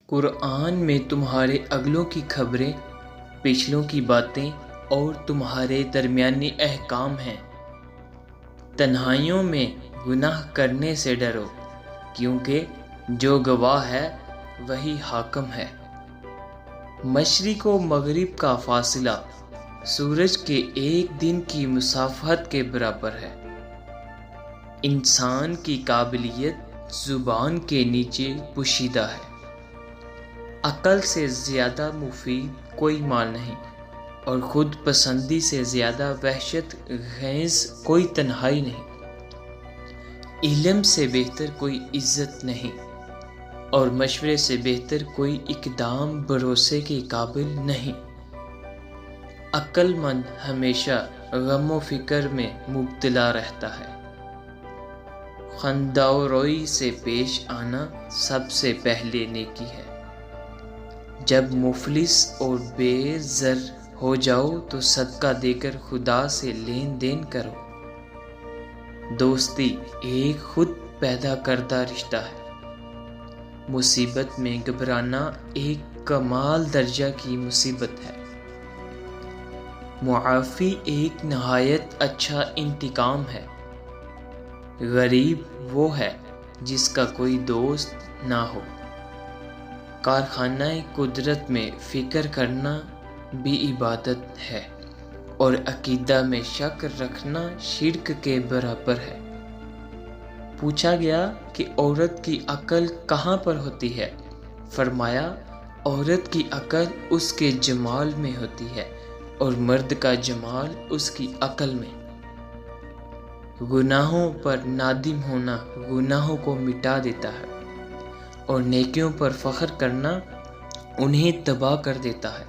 कुरआन में तुम्हारे अगलों की खबरें, पिछलों की बातें और तुम्हारे दरमियानी अहकाम हैं। तन्हाइयों में गुनाह करने से डरो, क्योंकि जो गवाह है वही हाकिम है। मशरिक़ व मगरिब का फासला सूरज के एक दिन की मुसाफहत के बराबर है। इंसान की काबिलियत ज़ुबान के नीचे पोशीदा है। अकल से ज़्यादा मुफीद कोई माल नहीं और ख़ुद पसंदी से ज़्यादा वहशत गैज़ कोई तन्हाई नहीं। इल्म से बेहतर कोई इज़्ज़त नहीं और मशवरे से बेहतर कोई इक़दाम भरोसे के काबिल नहीं। अक्लमंद हमेशा गम व फ़िक्र में मुब्तला रहता है। खंदारोई से पेश आना सबसे पहले नेकी है। जब मुफलिस और बेज़र हो जाओ तो सदका देकर खुदा से लेन देन करो। दोस्ती एक खुद पैदा करदा रिश्ता है। मुसीबत में घबराना एक कमाल दर्जा की मुसीबत है। मुआफ़ी एक नहायत अच्छा इंतकाम है। गरीब वो है जिसका कोई दोस्त ना हो। कारखाना कुदरत में फ़िक्र करना भी इबादत है और अकीदा में शक रखना शिर्क के बराबर है। पूछा गया कि औरत की अकल कहाँ पर होती है? फरमाया, औरत की अकल उसके जमाल में होती है और मर्द का जमाल उसकी अकल में। गुनाहों पर नादिम होना गुनाहों को मिटा देता है और नेकियों पर फ़ख्र करना उन्हें तबाह कर देता है।